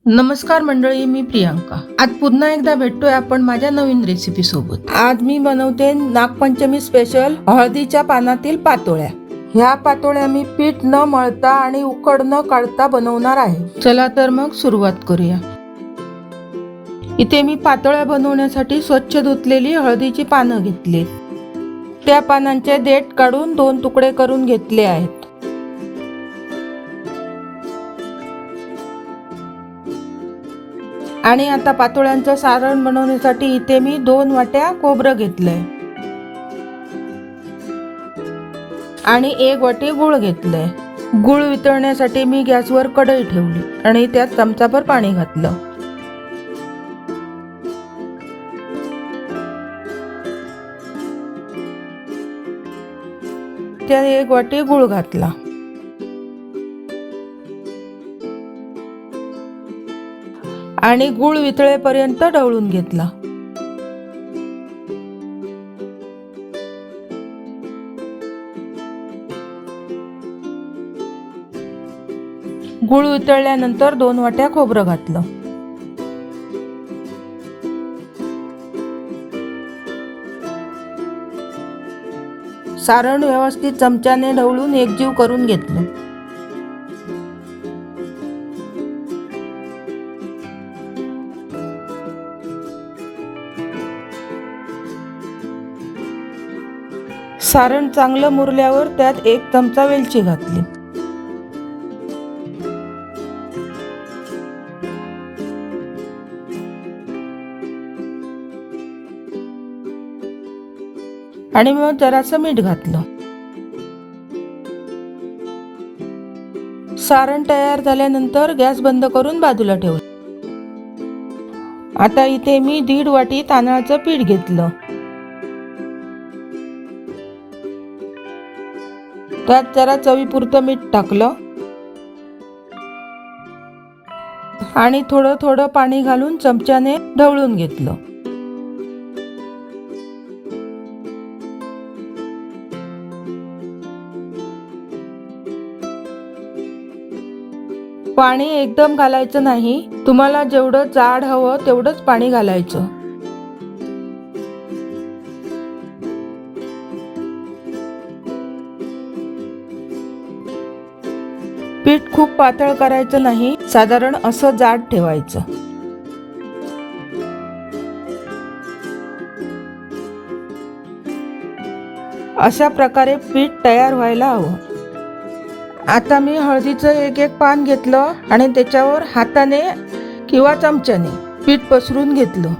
नमस्कार मंडळी, मी प्रियांका। आज पुन्हा एकदा भेटतोय आपण माझ्या नवीन रेसिपी सोबत। आज मी बनवते नागपंचमी स्पेशल हळदीच्या पानातील पातोळ्या। ह्या पातोळ्या मी पीठ न मळता आणि उकड न काढता बनवणार आहे। चला तर मग सुरुवात करूया। इथे मी पातोळ्या बनवण्यासाठी स्वच्छ धुतलेली हळदीची पानं घेतली। त्या पानांचे देठ काढून 2 तुकडे करून घेतले आहेत। आणि आता पातोळ्यांचं सारण बनवण्यासाठी इथे मी 2 वाट्या खोबरं घेतलंय आणि 1 वाटी गूळ घेतलंय। गूळ वितळण्यासाठी मी गॅसवर कढई ठेवली आणि त्यात चमचाभर पाणी घातलं। त्यात 1 वाटी गूळ घातला आणि गूळ वितळेपर्यंत ढवळून घेतला। गूळ वितळल्यानंतर 2 वाट्या खोबरं घातलं। सारण व्यवस्थित चमच्याने ढवळून एकजीव करून घेतलं। सारण चांगलं मुरल्यावर त्यात 1 चमचा वेलची घातली। आणि मग जरासं मीठ घातलं। सारण तयार झाल्यानंतर गॅस बंद करून बाजूला ठेवलं। आता इथे मी 1.5 वाटी तांदळाचं पीठ घेतलं। त्यात जरा चवीपुरतं मीठ टाकलं आणि थोडं थोडं पाणी घालून चमच्याने ढवळून घेतलं। पाणी एकदम घालायचं नाही, तुम्हाला जेवढं जाड हवं तेवढंच पाणी घालायचं। पीठ खूप पातळ करायचं नाही, साधारण असं जाड ठेवायचं। अशा प्रकारे पीठ तयार व्हायला हवं। आता मी हळदीचं 1 पान घेतलं आणि त्याच्यावर हाताने किंवा चमच्याने पीठ पसरून घेतलं।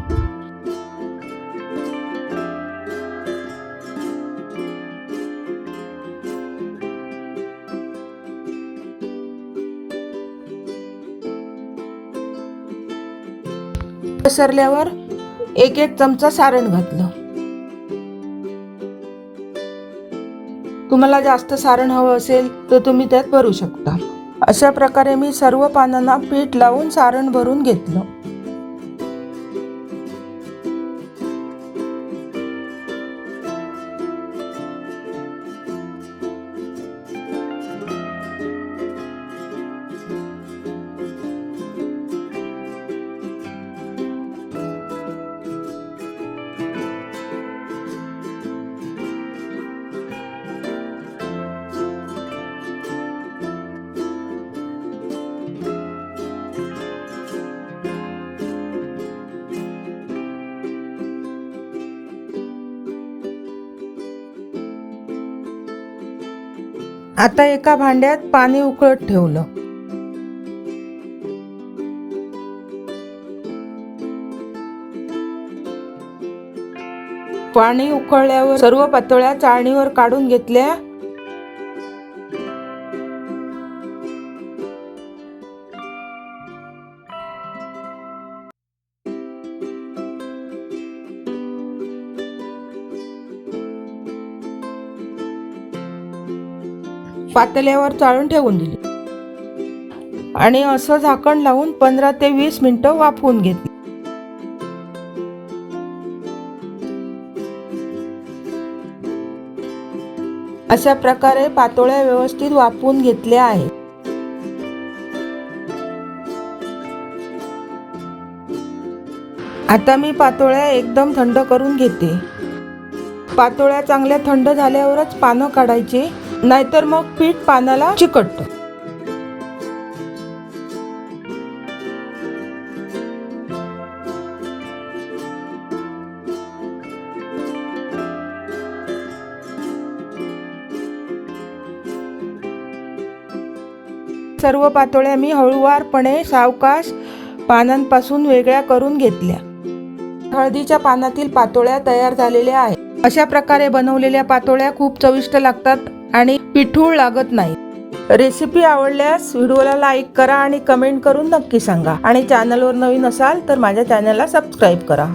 पसरल्यावर 1 चमचा सारण घातलं। तुम्हाला जास्त सारण हवं असेल तर तुम्ही त्यात भरू शकता। अशा प्रकारे मी सर्व पानांना पीठ लावून सारण भरून घेतलं। आता एका भांड्यात पाणी उकळत ठेवलं। पाणी उकळल्यावर सर्व पातोळ्या चाळणीवर काढून घेतल्या। पातेल्यावर चाळून ठेवून दिली आणि असं झाकण लावून 15 ते 20 मिनिटं वाफवून घेतली। अशा प्रकारे पातोळ्या व्यवस्थित वाफवून घेतल्या आहेत। आता मी पातोळ्या एकदम थंड करून घेते. पातोळ्या चांगल्या थंड झाल्यावरच पानं काढायची, नाहीतर मग पीठ पानाला चिकटतं. सर्व पातोळ्या मी हळूवारपणे सावकाश पानांपासून वेगळ्या करून घेतल्या. हळदीच्या पानातील पातोळ्या तयार झालेल्या आहेत. अशा प्रकारे बनवलेल्या पातोळ्या खूप चविष्ट लागतात आणि पिठूळ लागत नाही. रेसिपी आवडल्यास व्हिडिओला लाईक करा आणि कमेंट करून नक्की सांगा. आणि चॅनलवर नवीन असाल तर माझ्या चॅनलला सबस्क्राईब करा.